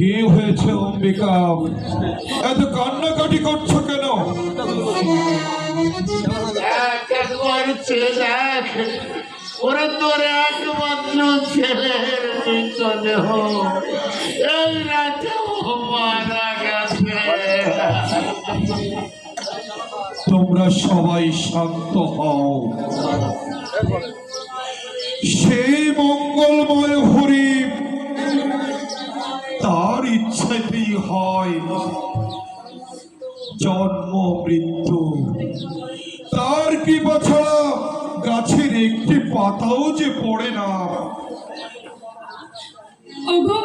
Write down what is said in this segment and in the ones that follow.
কি হয়েছে অম্বিকা? এত কান্নাকাটি করছো কেন? একবার চেয়ে দেখ, ওরা তোর একমাত্র ছেলের মৃতদেহ এই রাতে মারা গেছে। তোমরা সবাই শান্ত হও। সেই মঙ্গলময় হরি তার ইচ্ছাতেই হয় জন্ম মৃত্যু। তার কৃপা ছাড়া গাছের একটি পাতাও যে পড়ে না। ওগো,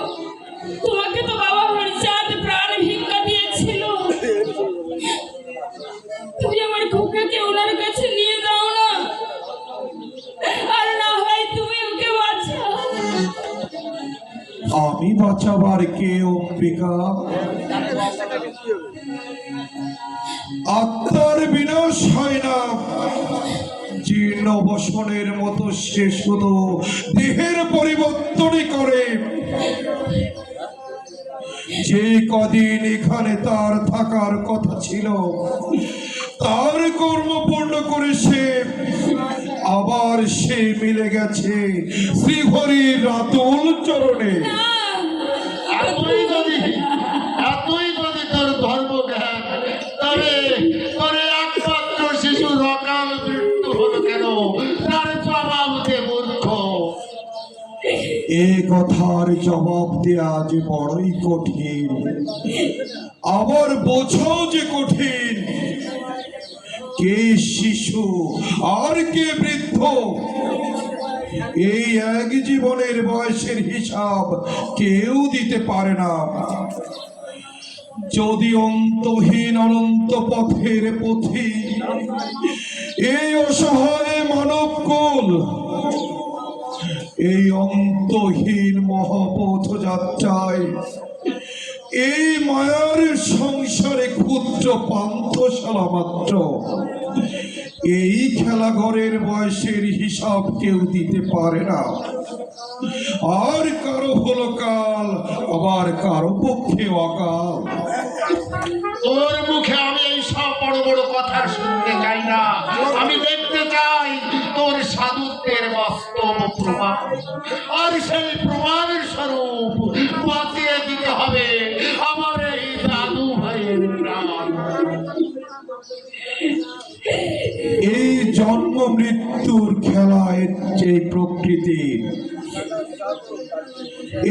তোমাকে তো বাবা হরিচাঁদ প্রাণ ভিক্ষা দিয়েছিল। তুমি আমার খোকাকে ওনার কাছে নিয়ে যাও না, আর না হয় তুমি ওকে বাঁচাও। আমি বাঁচাবার কে অম্বিকা? আত্মার বিনাশ হয় না, জীর্ণ বসনের মতো সে শুধু দেহের পরিবর্তনই করে। যে কদিন এখানে তার থাকার কথা ছিল, তার কর্ম পূর্ণ করে আবার সে মিলে গেছে শ্রীহরির রাতুল চরণে। এতই যদি তোর ধর্মজ্ঞান, তবে তোর একমাত্র শিশুর অকাল মৃত্যু হলো কেন? তার জবাব দে মূর্খ। এ কথার জবাব দেয়া যে বড়ই কঠিন, আবার বোঝাও যে কঠিন। কে শিশু আর কে বৃদ্ধ, এই এক জীবনের বয়সের হিসাব কেউ দিতে পারে না। যদি অন্তহীন অনন্ত পথের পথি এই অসহায় মানবকুল এই অন্তহীন মহাপথ যাত্রায় এই মায়ার সংসারে ক্ষুদ্র পান্থশালা মাত্র। এই খেলাঘরের বয়সের হিসাব কেউ দিতে পারে না। আর কারো হলো কাল, আবার কারো পক্ষে অকাল। তোর মুখে আমি এই সব বড় বড় কথা শুনতে চাই না। আমি দেখতে চাই তোর সাধুত্বের বাস্তব প্রমাণ, আর সেই প্রমাণের স্বরূপ বাঁচিয়ে দিতে হবে আমার এই দাদু ভাইয়ের প্রাণ। এই জন্ম মৃত্যুর খেলায় যে প্রকৃতি,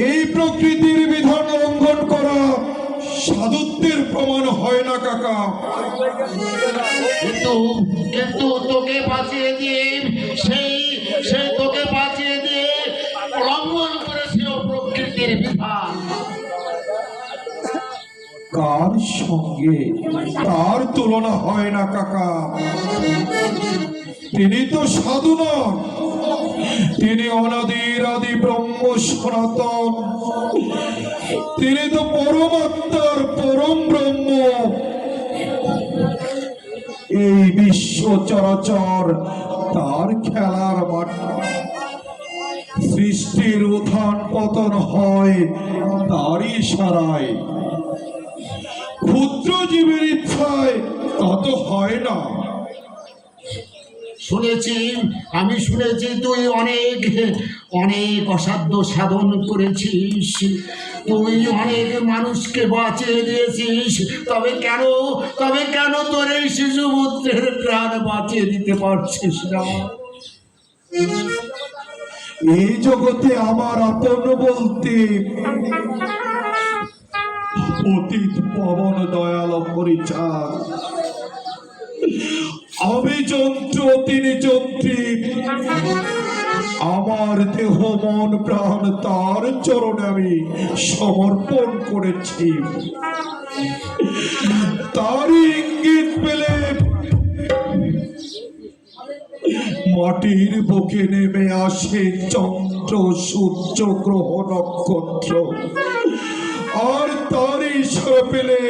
এই প্রকৃতির বিধান লঙ্ঘন করা সাধুত্বের প্রমাণ হয় না কাকা। কিন্তু তোকে বাঁচিয়ে দিয়ে সেই তোকে বাঁচিয়ে দিয়ে লঙ্ঘন করেছে প্রকৃতির বিধান। কার সঙ্গে তার তুলনা হয় না কাকা। তিনি তো সাধু নন, তিনি অনাদির আদি ব্রহ্ম সনাতন। তিনি তো পরমাত্মার পরম ব্রহ্ম। এই বিশ্ব চরাচর তার খেলার মাঠ। সৃষ্টির উত্থান পতন হয় তারই ইশারায়। ক্ষুদ্র জীবের ইচ্ছায় তত হয় না। আমি শুনেছি তুই অনেক অনেক অসাধ্য সাধন করেছিস, তুই অনেক মানুষকে বাঁচিয়ে দিয়েছিস। তবে কেন তোর এই শিশু পুত্রের প্রাণ বাঁচিয়ে দিতে পারছিস না? এই জগতে আমার আপন বলতে অতীত পবন দয়াল হরিচাঁদ। আমি যন্ত্র, তিনি যন্ত্রী। আমার দেহ মন প্রাণ তার চরণে আমি সমর্পণ করেছি। তারই ইঙ্গিত পেলে মাটির বুকে নেমে আসে চন্দ্র, সূর্য, গ্রহ, নক্ষত্র। আর তারই ইশারা পেলে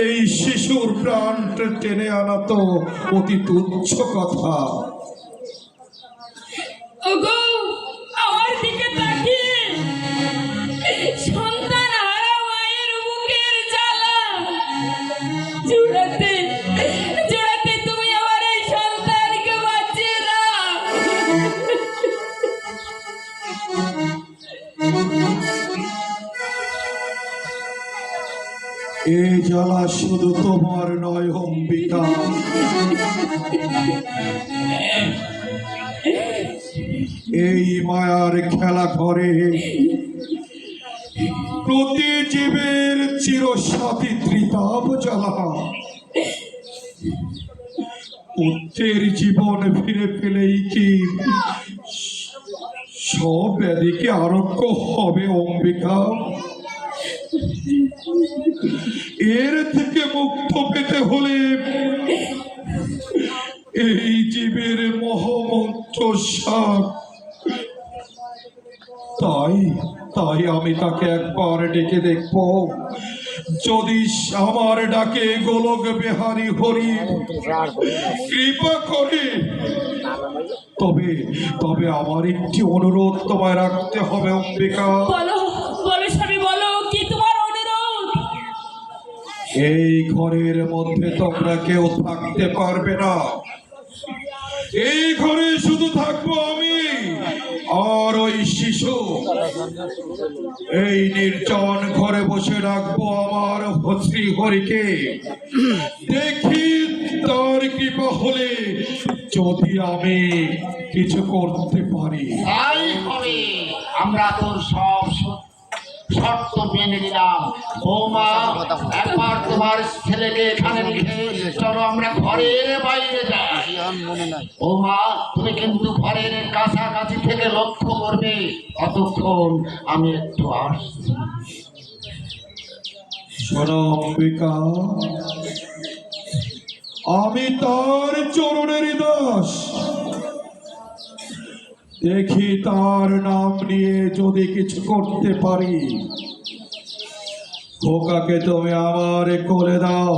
এই শিশুর প্রাণ টেনে আনা তো অতি তুচ্ছ কথা। ওগো, আমার দিকে তাকিয়ে সন্তান হারা মায়ের এ জ্বালা শুধু তোমার নয় অম্বিকা, এই মায়ার খেলা করে প্রতি জীবের চিরসাথী ত্রিতাপ জ্বালা। পুত্রের জীবন ফিরে পেলেই কি সব ব্যাধিকে আরোগ্য হবে অম্বিকা? এর থেকে মুক্ত পেতে হলে এই জীবের মহামন্ত্র সাপ। তাই তাই আমি তাকে একবার ডেকে দেখব, যদি আমার ডাকে গোলক বিহারী হরি কৃপা করে তবে তবে আমার একটি অনুরোধ তোমায় রাখতে হবে অম্বিকা। বলো বলো স্বামী, বলো কি তোমার অনুরোধ? এই ঘরের মধ্যে তোমরা কেউ থাকতে পারবে না। এই ঘরে শুধু থাকবো আমি আর ওই শিশু। এই নির্জন ঘরে বসে রাখবো আমার শ্রী হরিকে। দেখি তার কৃপা হলে যদি আমি কিছু করতে পারি। তাই হবে, আমরা তোর সব শর্ত মেনে নিলাম। বৌমা, একবার তোমার ছেলেকে এখানে রেখে চলো আমরা ঘরের বাইরে যাই। বৌমা, তুমি কিন্তু ঘরের কাছাকাছি থেকে লক্ষ্য করবে, ততক্ষণ আমি একটু আসছি। শোনো অম্বিকা, আমি তার চরণের দাস। দেখি তার নাম নিয়ে যদি কিছু করতে পারি। খোকাকে তুমি আমার কোলে দাও।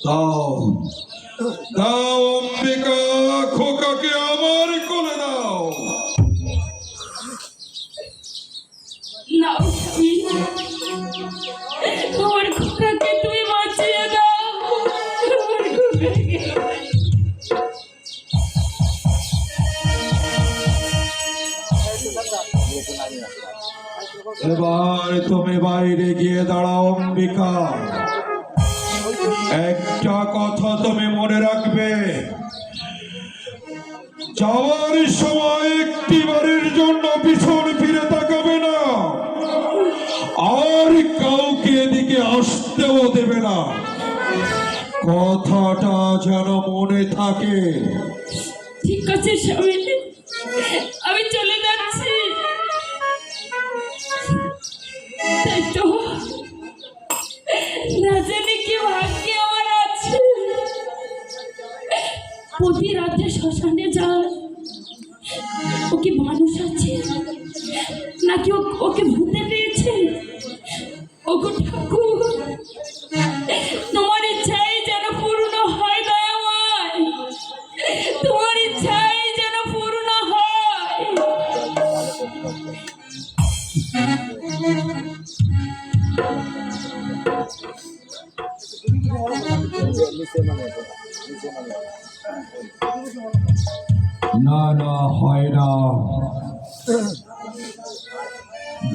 দাও দাও অম্বিকা, খোকাকে আমার কোলে দাও। নাও স্বামী, তোমার খোকাকে তুমি বাঁচিয়ে দাও। আমার খোকাকে। এবার তুমি বাইরে গিয়ে দাঁড়াও অম্বিকা। একটা কথা তুমি মনে রাখবে, যাওয়ার সময় একটিবারের জন্য পিছন ফিরে তাকাবে না, আর কাউকে এদিকে আসতেও দেবে না। কথাটা যেন মনে থাকে। ঠিক আছে স্বামী, আমি চলে যাচ্ছি। তাই তো, না জানি কি ভাগ্যে আমার আছে। প্রতি রাতে শ্মশানে যায়, ও কি মানুষ আছে নাকি ওকে ভূতে পেয়েছে? ওগো ঠাকুর, তোমার ইচ্ছাই যেন পূর্ণ হয় দয়াময়, তোমার ইচ্ছাই যেন পূর্ণ হয়। না না, হয় না।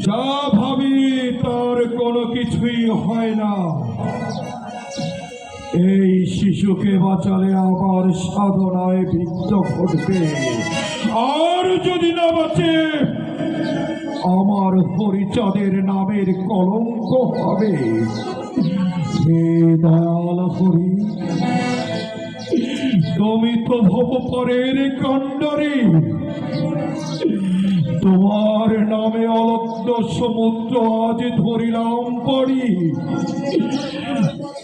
যা ভাবি তার কোনো কিছুই হয় না। এই শিশুকে বাঁচালে আবার সাধনায় বিঘ্ন ঘটবে, আর যদি না বাঁচে আমার হরিচাঁদের নামের কলঙ্ক হবে। হে দয়াল হরি, তুমি তো ভবপরের কণ্ডরে, তোমার নামে অলক্ষ সমুদ্র আজ ধরিলাম পড়ি।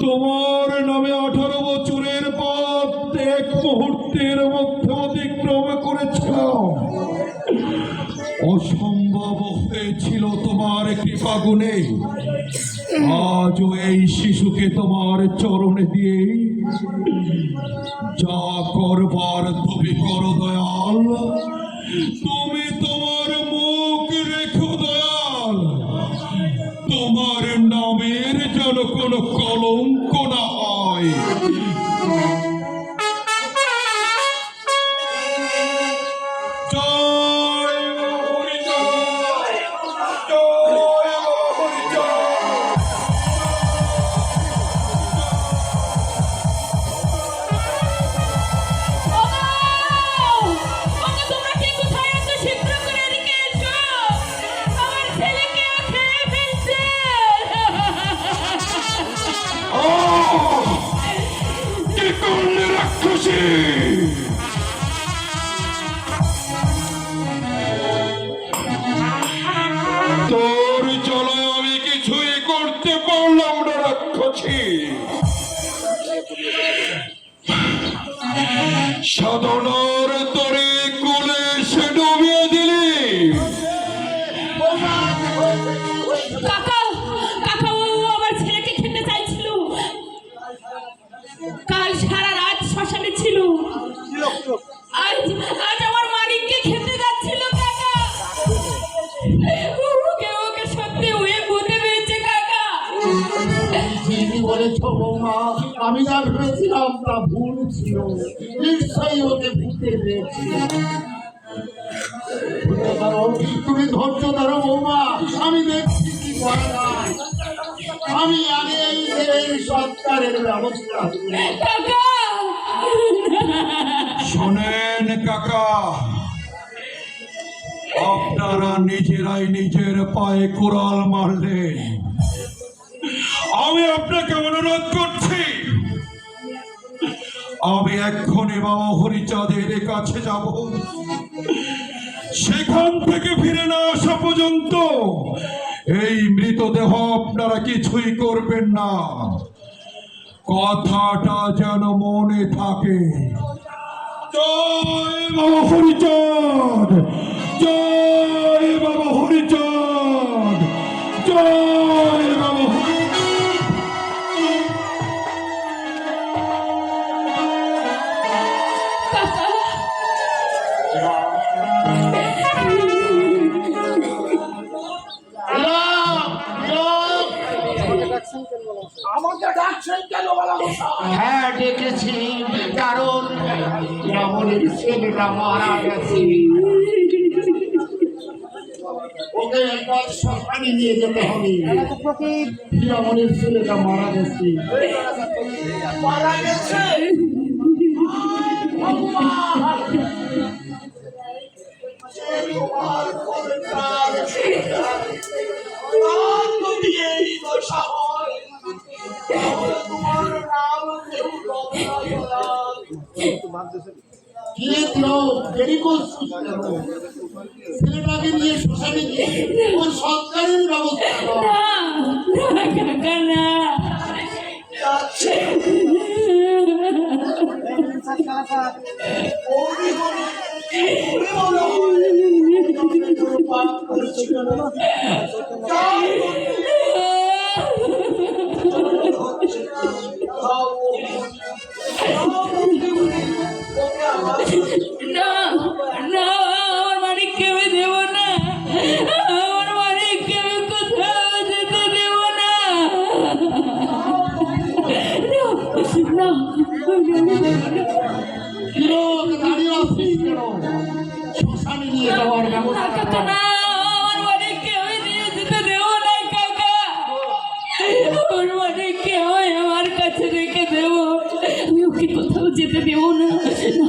তোমার নামে 18 বছরের পথ এক মুহূর্তের মধ্যে অতিক্রম করেছিলাম। অসম্ভব হয়েছিল তোমার কৃপা গুণে। আজও এই শিশুকে তোমার চরণে দিয়ে যা করবার তুমি করো দয়াল। তুমি তোমার মুখ রেখো দয়াল, তোমার নামের যেন কোনো কলঙ্ক না হয়। জয় হরি জয়। করতে পারলাম না রাক্ষসী। সাধনার তরে কুলে সে ডুবিয়ে দিলি। কাকা কাকা ও আমার ছেলেকে খেতে চাইছিল, কাল সারা রাত শ্মশানে ছিল, আজ আজ আমার মানিককে খেতে যাচ্ছিল কাকা। ওকে ওকে সত্যি ওয়ে বুঝতে পেরেছে কাকা। ঠিকই বলেছ বৌমা, আমি যা ভেবেছিলাম তা ভুল ছিল। নিশ্চয়ই ওকে ভূতে পেয়েছি। তুমি ধৈর্য ধরো বৌমা, আমি দেখছি কি করা যায়। আমি আগে এই সৎকারের ব্যবস্থা করি। কাকা শোনেন কাকা, আপনারা নিজেরাই নিজের পায়ে কুড়াল মারলেন। আমি আপনাকে অনুরোধ করছি, আমি এক্ষুনি বাবা হরিচাঁদের কাছে যাব। সেখান থেকে ফিরে না আসা পর্যন্ত এই মৃতদেহ আপনারা কিছুই করবেন না। কথাটা যেন মনে থাকে। জয় বাবা হরিচাঁদ, জয় বাবা হরিচাঁদ, জয় বাবা কাকা আমাকে ডাকছেন কেন বলা মশাই? হ্যাঁ ডেকেছি, কারণ রাবণের ছেলেটা মারা গেছে। ওকে একবার শ্মশানে নিয়ে যেতে হবে। রাবণের ছেলেটা মারা গেছে। মারা গেছে? যে তোমার পবিত্রার তার যদি এই দশা হয়, তাহলে তোমার নাম কেউ রত্নাকর। কি দিও দেরি করছিস কেন? ছেলেটাকে নিয়ে শ্মশানে গিয়ে ওর সৎকারের ব্যবস্থা কর। না কাকা না। যাচ্ছে ওরই মনে মনে হয় কোনো পাপ করেছে কেন? যাও, ওকে আমার না না আমার মানিককে আমি দেব না, আমার মানিককে আমি কোথাও যেতে দেব না। না ওকে দাঁড়িয়ে আসছিস কেন? শ্মশানে নিয়ে যাওয়ার ব্যবস্থা কাকা কর। না, আমার মানিককে আমি দিয়ে যেতে দেব না কাকা। আমার মানিককে আমি আমার কাছে রেখে দেব, আমি ওকে কোথাও যেতে দেব না। না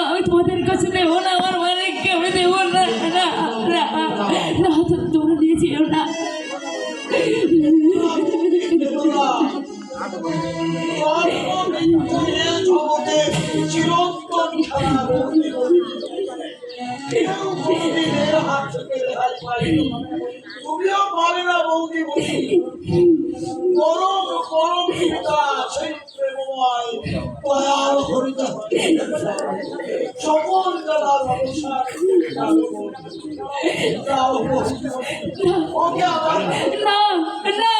আমি তোমাদের কাছে দেব না, আমার মানিককে আমি দেব না। না না না তোমরা নিয়ে যেও না। জগতে চিরন্তন খেলা কেউ কোনদিন এর হাত থেকে রেহাই পায়নি। তুমিও পারে না বৌদি বলি। পরম পরম পিতা সেই প্রেমময় দয়াল হরিচাঁদ সকল জানার অনুসার ওকে আবার না না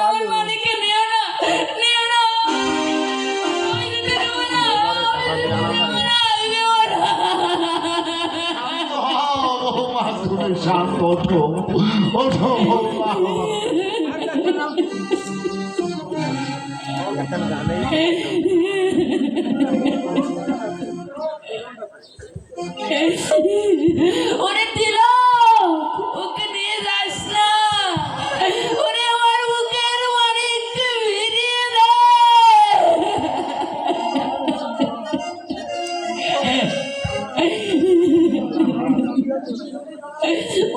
আমার মানিককে নিও না, নিও না, আমি যেতে দেব না, আমি দেব না। বৌমা তুমি শান্ত ওঠো, ওঠো বৌমা। ওরে তিলক, ওকে নিয়ে যাস না। ওরে আমার বুকের মানিককে ফিরিয়ে দে।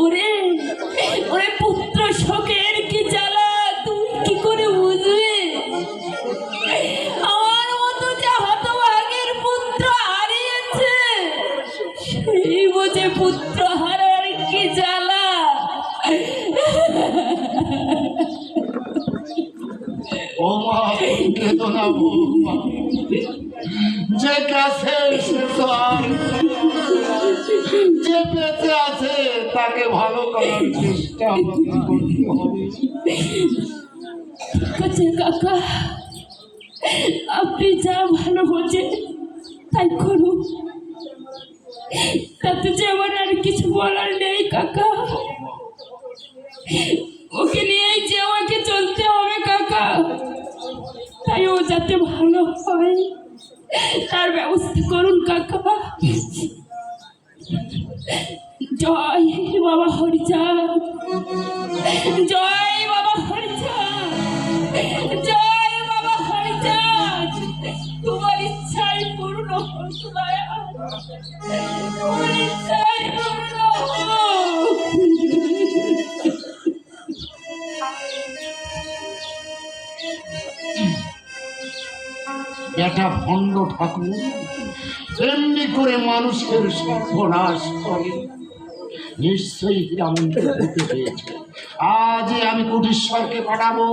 ওরে ওরে পুত্র শোকের কি জ্বালা তুই কি করে বুঝবি? আমার মতো যে হতভাগের পুত্র হারিয়েছে সেই বুঝে পুত্র ও মা কেঁদো না বৌমা, যে কাছে সে তো আর যে বেঁচে আছে তাকে ভালো করার চেষ্টা আমাদের করতে হবে। আচ্ছা কাকা, আপনি যা ভালো বোঝেন তাই করুন, তাতে যে আমার আর কিছু বলার নেই কাকা। ওকে নিয়েই যে আমাকে চলতে হবে কাকা, তাই ও যাতে ভালো হয় তার ব্যবস্থা করুন কাকা। জয় বাবা হরিচাঁদ, জয় বাবা হরিচাঁদ, জয় বাবা হরিচাঁদ। তোমার ইচ্ছাই পূর্ণ হোক দয়াল, তোমার ইচ্ছাই পূর্ণ হোক। বেটা ভণ্ড ঠাকুর এমনি করে মানুষের সর্বনাশ করে, নিশ্চয়ই হীরামনকে ভূতে হয়েছে। আজ আমি কুটিশ্বরকে পাঠাবো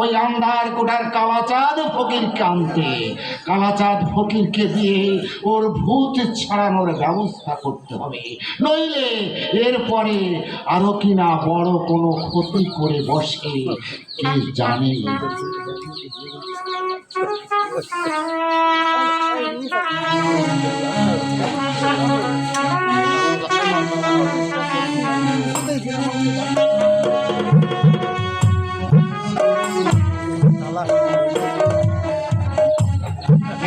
ওই আন্ধার কোটার কালাচাঁদ ফকিরকে আনতে। কালাচাঁদ ফকিরকে দিয়ে ওর ভূত ছাড়ানোর ব্যবস্থা করতে হবে, নইলে এরপরে আরো কিনা বড় কোনো ক্ষতি করে বসে কে জানে।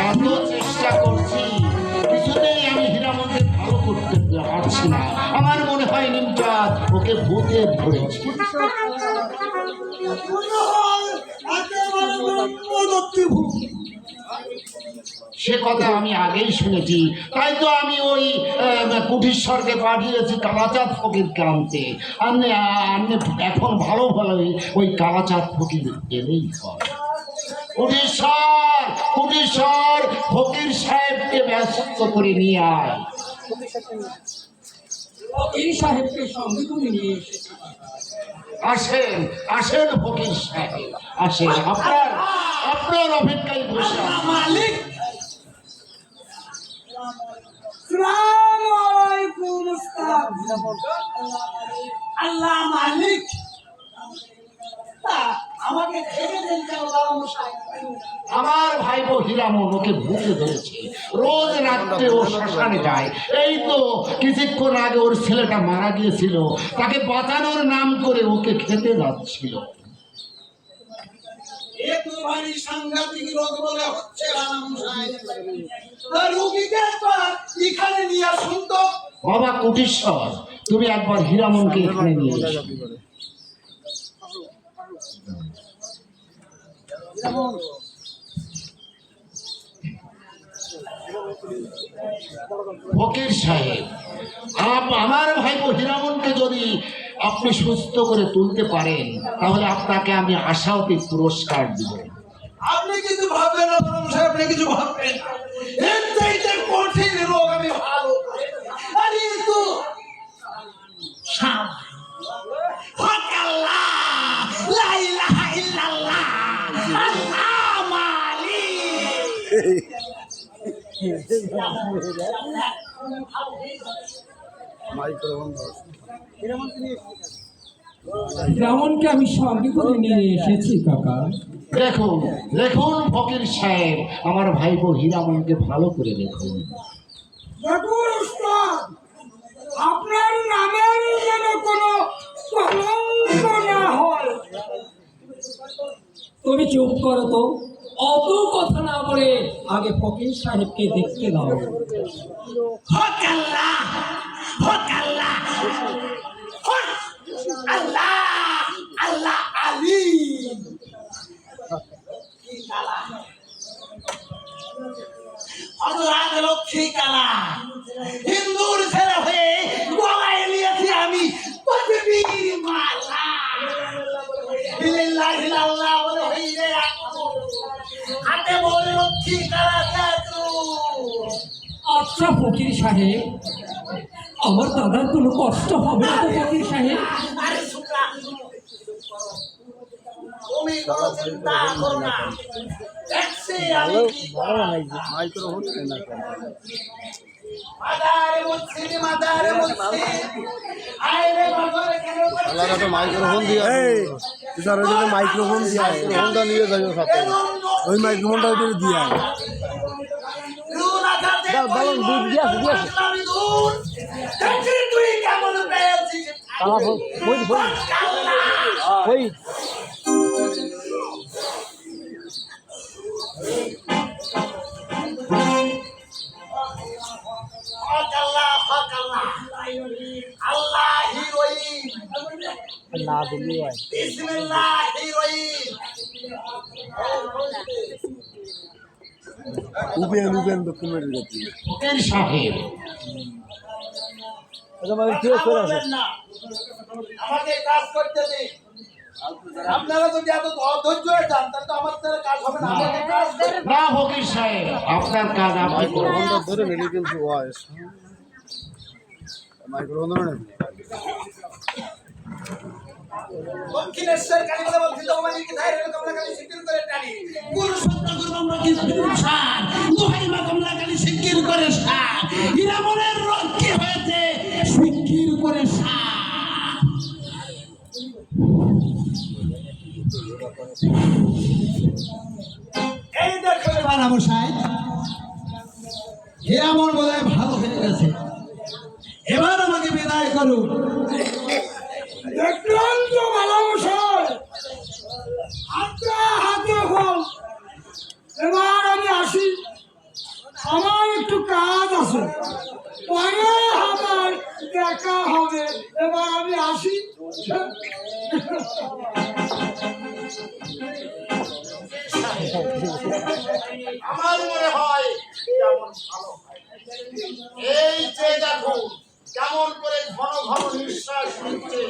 এত চেষ্টা করছি, কিছুতেই আমি হীরামনকে ভালো করতে পারছি না। আমার মনে হয় নিমচাঁদ ওকে ভূতে ধরেছে। সে কথা আমি আগেই শুনেছি, তাই তো আমি ওই কুটিশ্বরকে পাঠিয়েছি কালাচাঁদ ফকিরকে আনতে। এখন ভালো ভালোই ওই কালাচাঁদ ফকির এলেই হয়। কুটিশ্বর, কুটিশ্বর, ফকির সাহেবকে ব্যস্ত করে নিয়ে আয়। ফকির সাহেবকে সঙ্গে করে নিয়ে এসেছি। আসেন, আসেন ফকির সাহেব, আসেন। আপনার আপনার অপেক্ষায় বসে আছি। মালিক, আসসালামু আলাইকুম উস্তাদ। আল্লাহ মালিক, আমাকে খেতে দেন কেন বাবা মশাই? আমার ভাইপো হীরামন ওকে ভূতে ধরেছে, রোজ রাত্রে ও শ্মশানে যায়। এই তো কিছুক্ষণ আগে ওর ছেলেটা মারা গিয়েছিল, তাকে বাঁচানোর নাম করে ওকে খেতে যাচ্ছিল। এ তো ভারী সাংঘাতিক রোগ বলে হচ্ছে বাবা মশাই। রোগীকে একবার এখানে নিয়ে আসুন তো। বাবা কুটিশ্বর, তুমি একবার হীরামনকে এখানে নিয়ে এসো। ফকির সাহেব, আমার ভাইপো হীরামনকে যদি আপনি সুস্থ করে তুলতে পারেন তাহলে আপনাকে আমি আশাওতে পুরস্কার দিব। আপনি কিছু ভাববেন না বাবা মশাই, আপনি কিছু ভাববেন না। এর চাইতে কঠিন রোগ আমি ভালো পাই। আরে তো রামনকে আমি সঙ্গে করে নিয়ে এসেছি কাকা। দেখুন দেখুন ফকির সাহেব, আমার ভাইপো হীরামনকে ভালো করে দেখুন। দেখুন উস্তাদ, আপনার নামের যেন কোনো কলঙ্ক না হয়। তুমি চুপ করো তো, অত কথা না বলে আগে ফকির সাহেবকে দেখতে দাও। হক আল্লাহ, হক আল্লাহ, হক আল্লাহ, আল্লাহ আলী। হযরত লক্ষ্মী কালা হিন্দুর ছেলে হয়ে গলায় নিয়েছি আমি পৃথিবীর মালা। ইল্লাল্লাহ ইল্লাল্লাহ বলে হইরে হাতে বলে লক্ষ্মী কালা জাদু। আচ্ছা ফকির সাহেব, আমার দাদার কোনো কষ্ট হবে না তো ফকির সাহেব? আরে শুক্রা, তুমি কোনো চিন্তা করো না দেখছি আমি কি মাদারে মুসলিম মাদারে মুসলিম আইরে বাজারে কেন মাইক্রোফোন দিয়ে স্যার ওই মাইক্রোফোন দিয়ে মাইক্রোফোনটা নিয়ে যাবে সাথে ওই মাইক্রোফোনটা ওই দিয়ে বলুন দুধ দিয়ে তুই কেমন পেয়েছিস ওই আল্লাহির রহিম না দিলি ভাই বিসমিল্লাহির রহিম উবেন ডকুমেন্ট দিচ্ছি ফকির সাহেব আচ্ছা মানে কি করে আছে না আমাকে কাজ করতে দিন আপনারা যদি এত ধৈর্য হয়ে যান তাহলে তো আমার দ্বারা কাজ হবে না আমাকে কাজ করতে না ফকির সাহেব আপনার কাজ আপনি করুন। মাইক্রোফোনটা ধরে রেডি কিন্তু ভয়েস মাইক্রোফোন ধরে নেই দক্ষিণেশ্বর কালীবালা বলছিল মানে কি ধারে কমলা কালী সিকির করে টানি পুরুষোত্তম গুরু আমরা কি পুরুষার দোহাই মা কমলা কালী সিকির করে সার হীরা মনের রোগ কি হয়েছে সিকির করে সার এই দেখো বালা মশাই হীরা মন বোধহয় ভালো হয়ে গেছে এবার আমাকে বিদায় করুন দেখলাম তো বালা মশাই হাতে হাতে হোক এবার আমি আসি আমার একটু কাজ আছে পরে আমার দেখা হবে এবার আমি আসি আমার মনে হয় কেমন ভালো হয়। এই যে দেখো কেমন করে ঘন ঘন নিঃশ্বাস নিচ্ছে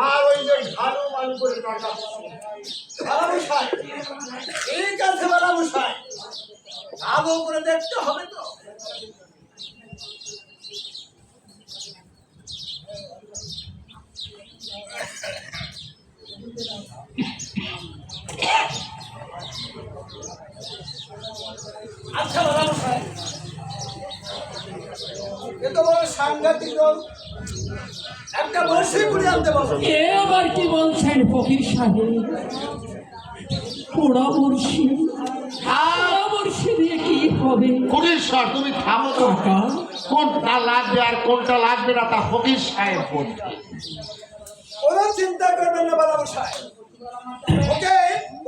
আর ওই যে ঝাড়ু মালু করে টাকাচ্ছে বালামশাই ঠিক আছে বালামশাই আবু করে দেখতে হবে তো আচ্ছা বালামশাই এ তো বড় সাংঘাতিক রোগ একটা বসে পুড়ে আনতে বলো এ আবার কি বলছেন ফকির সাহেব পোড়া বর্ষি দিয়ে কি হবে ফকির সাহেব তুমি থামো তো। কাকা কোনটা লাগবে আর কোনটা লাগবে না তা ফকির সাহেব বলছে। কোনো চিন্তা করবেন না বালামশাই ওকে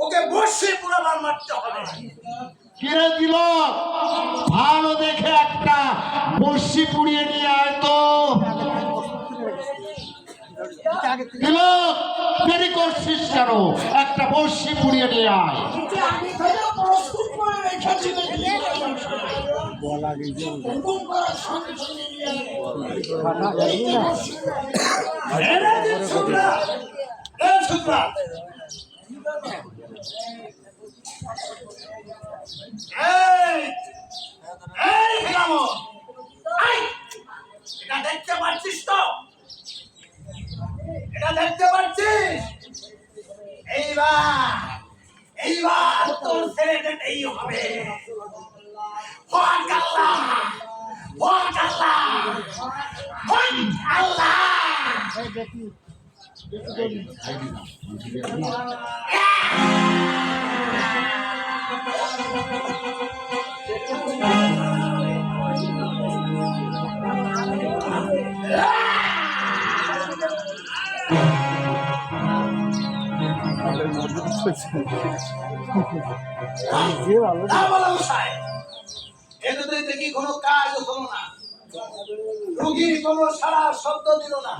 ওকে বসে পুরো মারতে হবে কিরে দিল ভালো দেখে একটা বর্ষি পুড়িয়ে নিয়ে আয় তো দিল দেরি করছিস কেন একটা বর্ষি পুড়িয়ে নিয়ে আয় আমি তো প্রস্তুত করে রেখেছি বলা গেছে হুকুম করার সঙ্গে সঙ্গে নিয়ে এটা দেখতে পাচ্ছিস তো এটা দেখতে পাচ্ছিস এইবার তোর ছেলেটাই হবে আল্লাহ আল্লাহ দেখি কোনো কাজ হলো না রোগী কোনো সারা শব্দ দিল না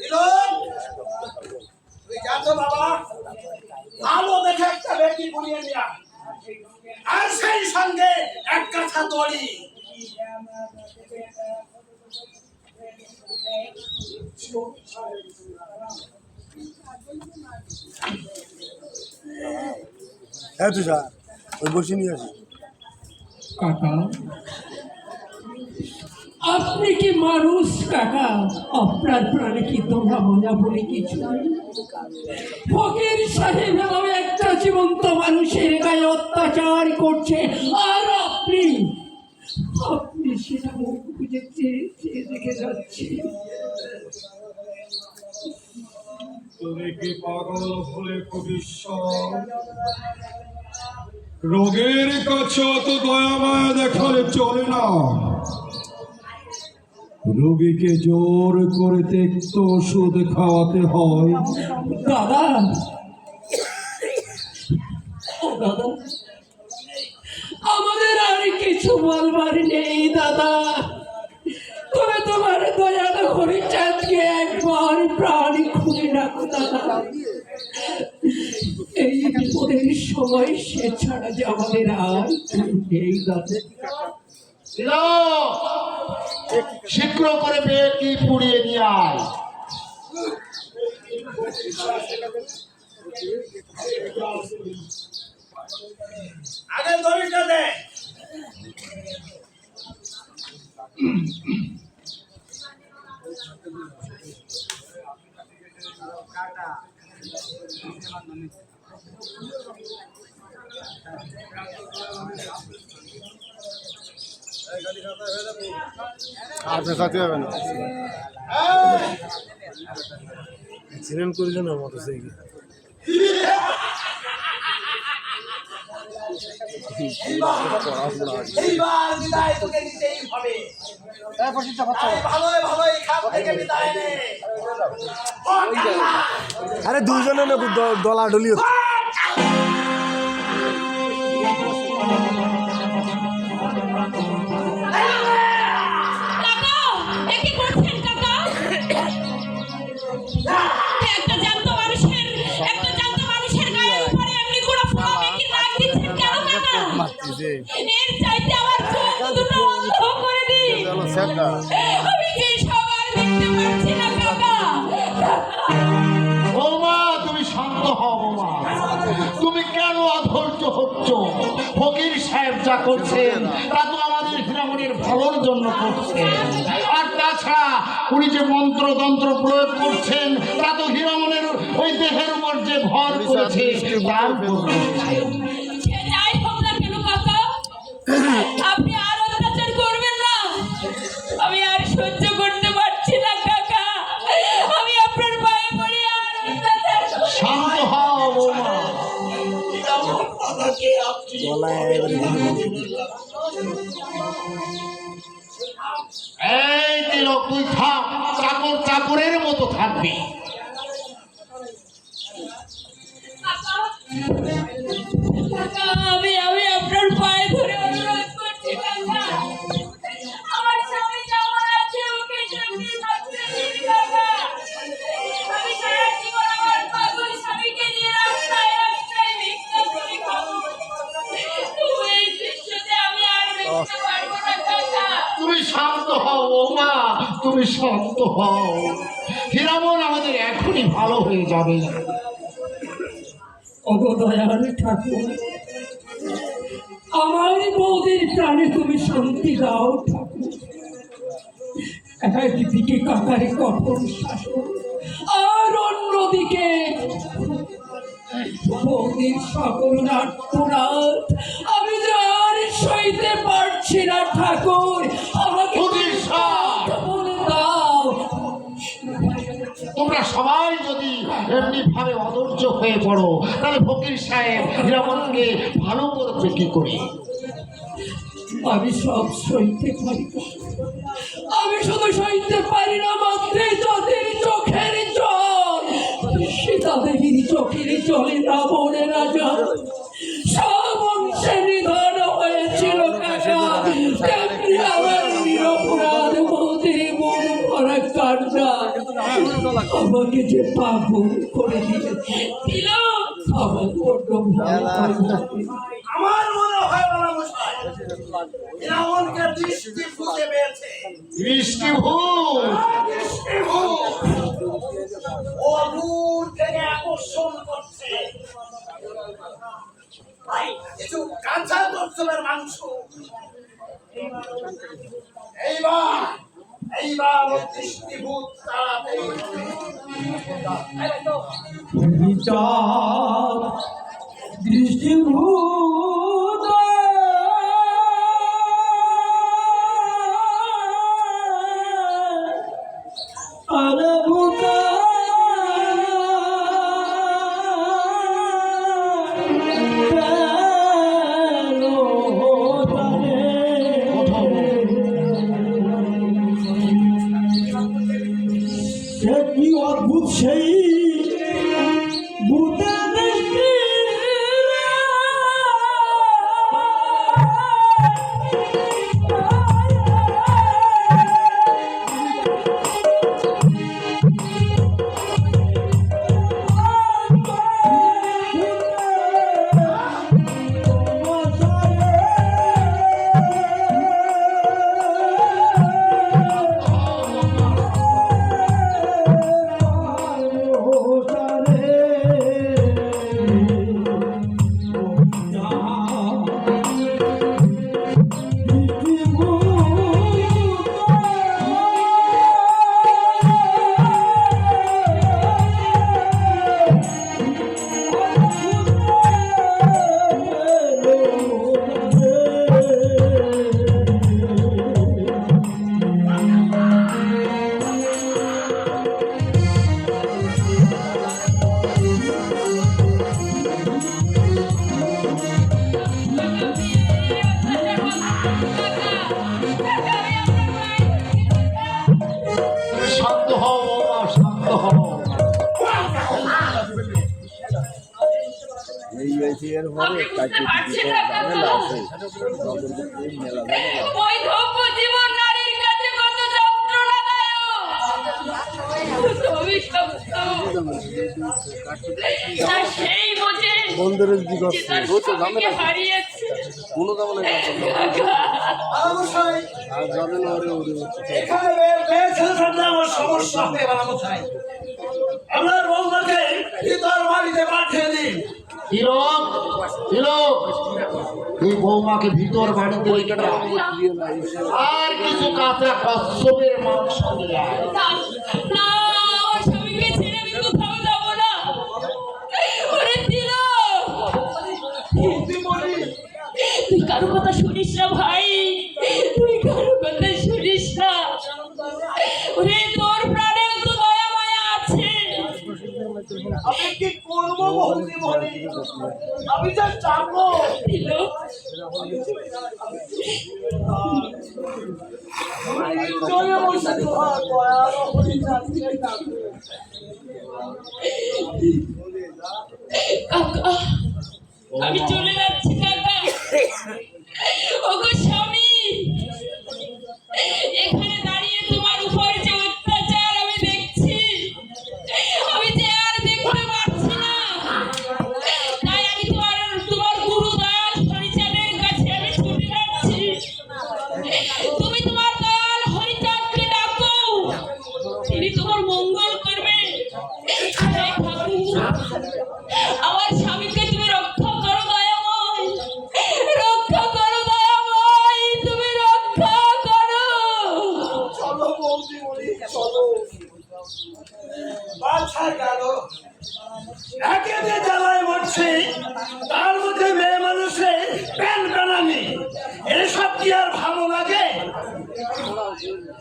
দিল তুই যা তো বাবা ভালো দেখে একটা বেটি বুনিয়ে নিয়া আর সেই সঙ্গে এক কাছা দড়ি হ্যাঁ তুই স্যার ওই বসে নিয়ে আসি কাকা আপনি কি মানুষ কাকা? আপনার প্রাণে কি দয়া মায়া বলে কিছু নেই? ফকির সাহেব এভাবে একটা জীবন্ত মানুষের গায়ে অত্যাচার করছে, আর আপনি সেটা মুখ বুঝে চেয়ে চেয়ে দেখে যাচ্ছে। তুমি কি পাগল হলে কবিশ্বর? রোগের কাছে অত দয়া মায়া দেখালে চলে না। রোগীকে জোর করে তেক্ত ওষুধ খাওয়াতে হয়। দাদা, ও দাদা, আমাদের আর কিছু বলবার নেই দাদা। তবে তোমার দয়ালু হরিচাঁদকে একবার প্রাণ খুলে রাখো দাদা। এই বিপদের সময় সে ছাড়া যে আমাদের আর নেই দাদা। শীঘ্র করে বেটি পুড়িয়ে নিয়ে আয়। আগে দড়িটা দে। আপনার সাথে হবে না, অ্যাক্সিডেন্ট করেছে না মোটরসাইকেল। এইবার বিদায় তোকে নিতেই হবে। ভালোই ভালোই খাপ থেকে বিদায় নে। আরে দুইজনে দলাডলি হচ্ছে। কাকা, এ কি করছেন কাকা? একটা জ্যান্ত মানুষের গায়ের উপরে এমনি করে ফোড়া মেখে দাগ দিচ্ছেন কেন কাকা? এর চাইতে আমার চোখ দুটো অন্ধ করে দিন। আমি যে সবার দেখতে পাচ্ছি না কাকা। বৌমা, তুমি শান্ত হও বৌমা। তুমি কেন অধৈর্য হচ্ছ? ফকির সাহেব যা করছেন তা তো আমাদের হীরামণির ভালোর জন্য করছেন। আর তাছাড়া উনি যে মন্ত্রতন্ত্র প্রয়োগ করছেন তা তো হীরামণির ওই দেহের উপর যে ভর করেছে তার উপর করছেন। সে যাই হোক না কেন কাকা, আপনি আর অত্যাচার করবেন না। আমি আর সহ্য করতে পারছি না কাকা। আমি আপনার পায়ে পড়ি, আর অত্যাচার করব না। শান্ত হও বৌমা। এই তিলক, তুই থাক, চাকরের মতো থাকবি। কাকা, আমি আপনার পায়ে ধরে অনুরোধ করছি কাকা। আমার স্বামী যেমন আছে ওকে সেমনি থাকতে দিন কাকা। আমি সারা জীবন আমার পাগল স্বামীকে নিয়ে রাস্তায় রাস্তায় ভিক্ষা করে খাবো। তবু এই দৃশ্যতে আমি আর দেখতে পারবো না কাকা। তুমি শান্ত হও বৌমা, তুমি শান্ত হও। হীরামন আমাদের এখনই ভালো হয়ে যাবে। অবদয়াল ঠাকুর, আমার বৌদির প্রাণে তুমি শান্তি দাও ঠাকুর। একদিকে কাকার কঠোর শাসন, আর অন্যদিকে বৌদির সকল আর্তনাদ আমি যে আর সইতে পারছি না ঠাকুর। আমাকে বলে দাও। তোমরা সবাই যদি এমনি ভাবে অধৈর্য হয়ে পড়ো তাহলে ফকির সাহেব হীরামনকে ভালো করবে কি করে? আমি সব সইতে পারি না। আমি শুধু সইতে পারি না মাত্রই তাদের চোখের জল। সীতা দেবীর চোখের জলে রাবণের রাজা সব অংশে নিধন হয়েছিল কাকা। তেমনি আমার নিরপরাধ বৌদির মন ভরা কান্না আমাকে যে পাগল করে দিয়েছে। আমার বড্ড ভয় করে। আমার মনে হয় বলা মশাই রাবণকে দৃষ্টি ফুটে পেয়েছে। দৃষ্টিভূত ও দূর থেকে আকর্ষণ করছে। ভাই কিছু কাঁচা কচ্ছপের মাংস এইবার দৃষ্টিভূত তাড়াতাড়ি বিচার দৃষ্টিভূত আরে ভূতা কি অদ্ভুত সেই ভূতের দৃষ্টি শান্ত হও বৌমা, শান্ত হও। এই এর পরে কাছে ঝামেলা আছে মেলা ঝামেলা ওই ধব্য জীবন নারীর কাছে কত যন্ত্রণাদায়ক। তুমি সত্য। তা সেই বোঝে বন্ধুদের কি যে করছে তার ও তো ঝামেলা স্বামীকে হারিয়েছে। কোনো ঝামেলা না আর ঝামেলা ওরে ওরে হচ্ছে এখানে মেয়ে ছেলে থাকলে আমার সমস্যা হবে বানানো চাই আপনার বৌমাকে ভিতর বাড়িতে পাঠিয়ে দিন তিলক, তিলক, এই বৌমাকে ভিতর বাড়িতে রেখে দাও। আর কিছু কাঁচা কচ্ছপের মাংস নিয়ে আয়। না, না, আমার স্বামীকে ছেড়ে আমি কোথাও যাবো না। ওরে তিলক, তুই কারো কথা শুনিস না ভাই, তুই কারো কথা শুনিস না। ওরে তোর প্রাণে তো দয়া মায়া আছে। আমি কি করবো বৌদিমণি আমি যা চাবো তিলক, চলে বসে তোমার দয়ার হরি যাচ্ছে কাকা, আমি চলে যাচ্ছি কাকা। ওগো স্বামী, এখানে দাঁড়িয়ে তোমার উপর যে অত্যাচার আমি দেখছি, আমি যে আর দেখতে পারছি না। তাই আমি তোমার গুরু দয়াল হরিচাঁদের কাছে আমি ছুটে যাচ্ছি। তুমি তোমার দয়াল হরিচাঁদকে ডাকো, তিনি তোমার মঙ্গল করবে। জয় ঠাকুর, আমার স্বামীকে তুমি রক্ষা করো দয়াময়, রক্ষা করো দয়াময়, তুমি রক্ষা করো। চলো বৌদিমণি চলো বাছা গেল একে যে জ্বালায় মরছে তার মধ্যে মেয়ে মানুষে প্যান প্যানানি এসব কি আর ভালো লাগে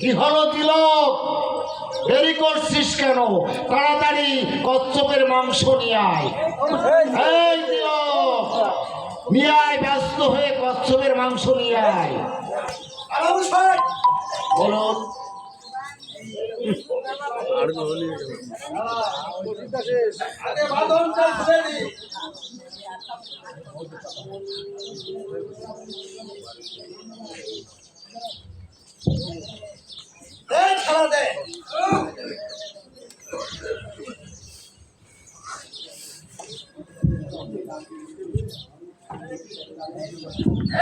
কি হলো তিলক, দেরি করছিস কেন? তাড়াতাড়ি কচ্ছপের মাংস নিয়ে আয়। এই তিলক, নিয়ে আয়, ব্যস্ত হয়ে কচ্ছপের মাংস নিয়ে আয়। আরাম সাহেব বলুন। আর হলি আগে বাদনটা খুলে দি দে ছাড়া দে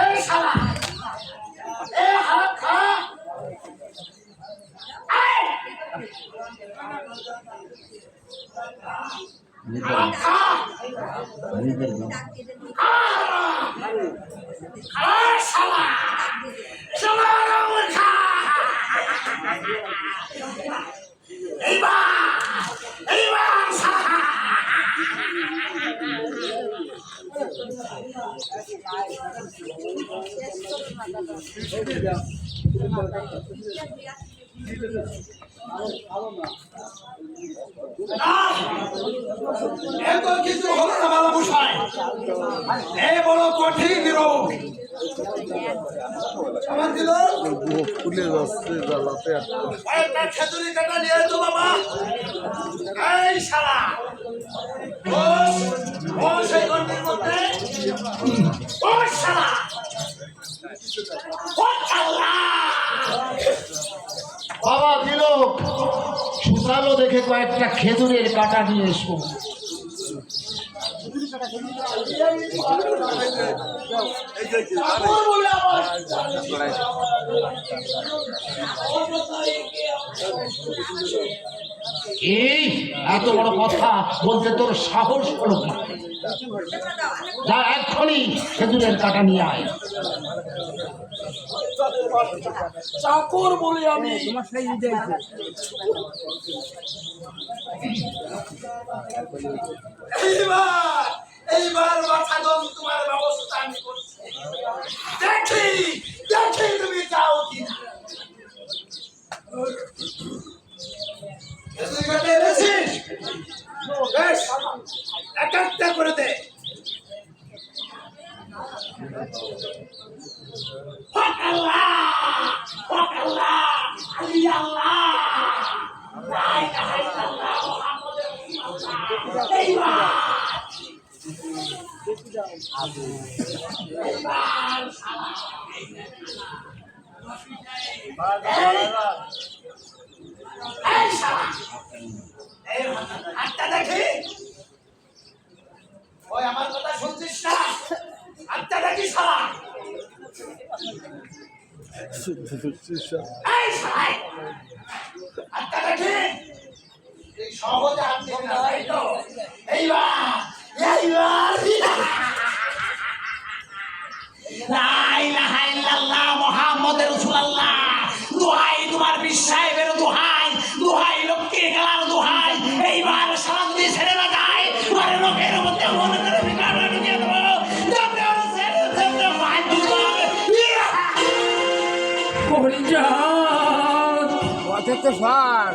এই শালা এই হাত খা এত কিছু হলো না বাবা মশাই, এ বড় কঠিন রোগ আমার দিল। খুলে যাচ্ছে জ্বালাতে একটা খেজুরি কাটা নিয়ে তো বাবা। এই শালা বস বস এই গন্ডির মধ্যে বস শালা। ও আল্লাহ, বাবা দিল সুসালো দেখে কয়েকটা খেজুরের কাটা নিয়ে এসো। ঠাকুর বলে আমার এই এত বড় কথা বলতে তোর সাহস হলো কি? যা এক্ষুনি খেজুরের কাটা নিয়ে আয়। চাকর বলে আমি এইবার মাথা গম তোমার ব্যবস্থা আমি করছি। দেখি দেখি তুমি যাও কি না। বেশ, একটা করে দে। হক আল্লাহ, হক আল্লাহ, আলি আল্লাহ, লা ইলাহা ইল্লাল্লাহ, মুহাম্মাদুর রাসূলুল্লাহ। এইবার এই শালা, এই হাতটা দেখি। ওই আমার কথা শুনছিস না? হাতটা দেখি শালা। এই শালা, হাতটা দেখি। এই সহজে হাত দিবি না, তাই তো? এইবার এইবার লা ইলাহা ইল্লাল্লাহ মুহাম্মাদুর রাসূলুল্লাহ। দোহাই তোমার বিশ্বাসের দোহাই, দোহাই লক্ষ্মী গেলার দোহাই। এইবার সারা যদি ছেড়ে না যায় তোমার লোকের মধ্যে মনে করে বিকার ঢুকিয়ে দেবো। যাতে ওরা ছেড়ে যাতে ভাই হরিচাঁদ পথে তো সার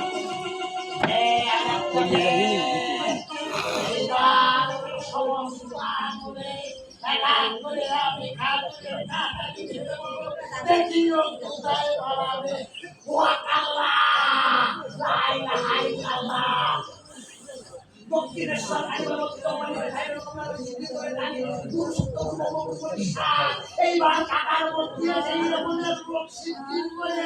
এইবার কাকার মধ্যে সেই রকমের বক্সি করে